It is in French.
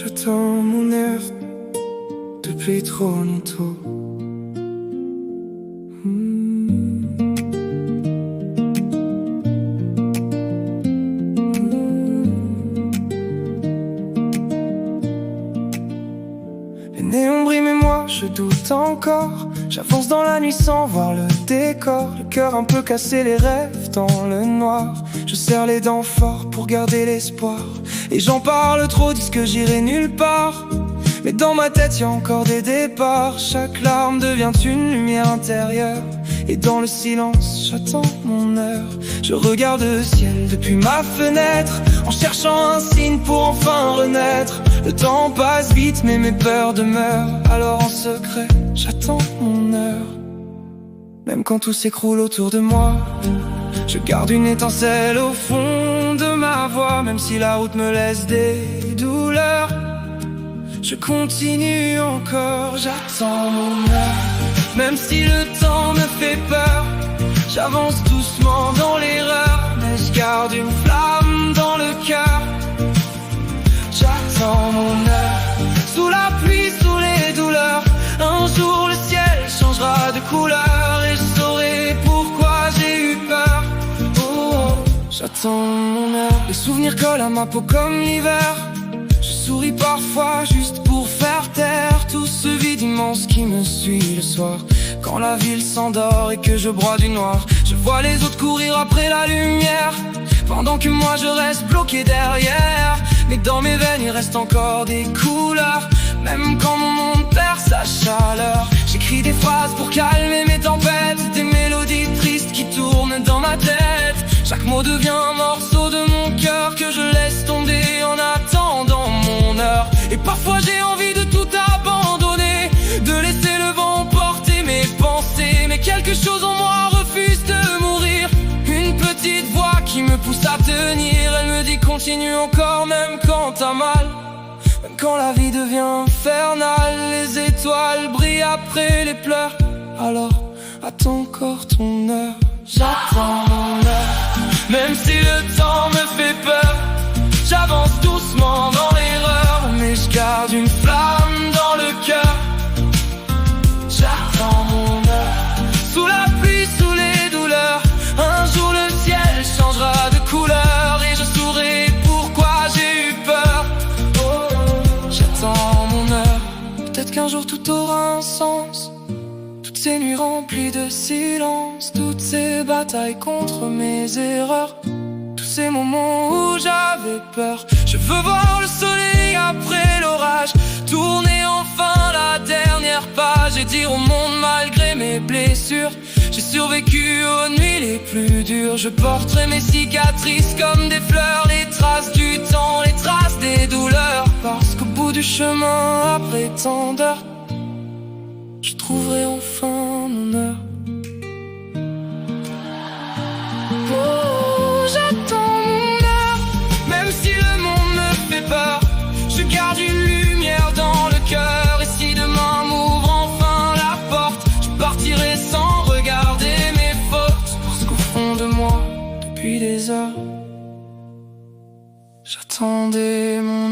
J'attends mon heure depuis trop longtemps. Les néons brillent mais moi je doute encore. J'avance dans la nuit sans voir le décor. Le cœur un peu cassé, les rêves dans le noir. Je serre les dents fort pour garder l'espoir. Et j'en parle trop, disent que j'irai nulle part. Mais dans ma tête y a encore des départs. Chaque larme devient une lumière intérieure. Et dans le silence, j'attends mon heure. Je regarde le ciel depuis ma fenêtre, en cherchant un signe pour enfin renaître. Le temps passe vite mais mes peurs demeurent. Alors en secret, j'attends mon heure. Même quand tout s'écroule autour de moi, je garde une étincelle au fond de ma voix. Même si la route me laisse des douleurs, je continue encore, j'attends mon heure. Même si le temps me fait peur, j'avance doucement dans l'erreur. Mais je garde une flamme dans le cœur. J'attends mon heure. Sous la pluie, sous les douleurs, un jour le ciel changera de couleur. Et je saurai pourquoi j'ai eu peur. Oh, oh. J'attends mon heure. Les souvenirs collent à ma peau comme l'hiver. Je souris parfois juste pour faire taire tout ce vide immense qui me suit le soir. Quand la ville s'endort et que je broie du noir, je vois les autres courir après la lumière, pendant que moi je reste bloqué derrière. Mais dans mes veines il reste encore des couleurs. Même quand mon monde perd sa chaleur, j'écris des phrases pour calmer mes tempêtes. Des mélodies tristes qui tournent dans ma tête. Chaque mot devient un morceau de mon cœur que je laisse tomber en attendant mon heure. Et parfois j'ai envie de tout abandonner, de laisser le vent porter mes pensées. Mais quelque chose en moi refuse de mourir. Une petite voix qui me pousse à tenir. Elle me dit continue encore même quand t'as mal. Même quand la vie devient infernale, les étoiles brillent après les pleurs. Alors attends encore ton heure. J'attends mon heure. Même si le temps me fait peur, j'avance doucement dans l'erreur. Mais je garde une flamme dans le cœur. J'attends mon heure. Sous la pluie, sous les douleurs, un jour le ciel changera de couleur. Et je saurai pourquoi j'ai eu peur. Oh, j'attends mon heure. Peut-être qu'un jour tout aura un sens. Toutes ces nuits remplies de silence, toutes ces batailles contre mes erreurs, tous ces moments où j'avais peur. Je veux voir le soleil après l'orage, tourner enfin la dernière page et dire au monde malgré mes blessures, j'ai survécu aux nuits les plus dures. Je porterai mes cicatrices comme des fleurs, les traces du temps, les traces des douleurs. Parce qu'au bout du chemin, après tant d'heures, je trouverai enfin mon heure. Oh, j'attends mon heure. Même si le monde me fait peur, je garde une lumière dans le cœur. Et si demain m'ouvre enfin la porte, je partirai sans regarder mes fautes. Parce qu'au fond de moi, depuis des heures, j'attendais mon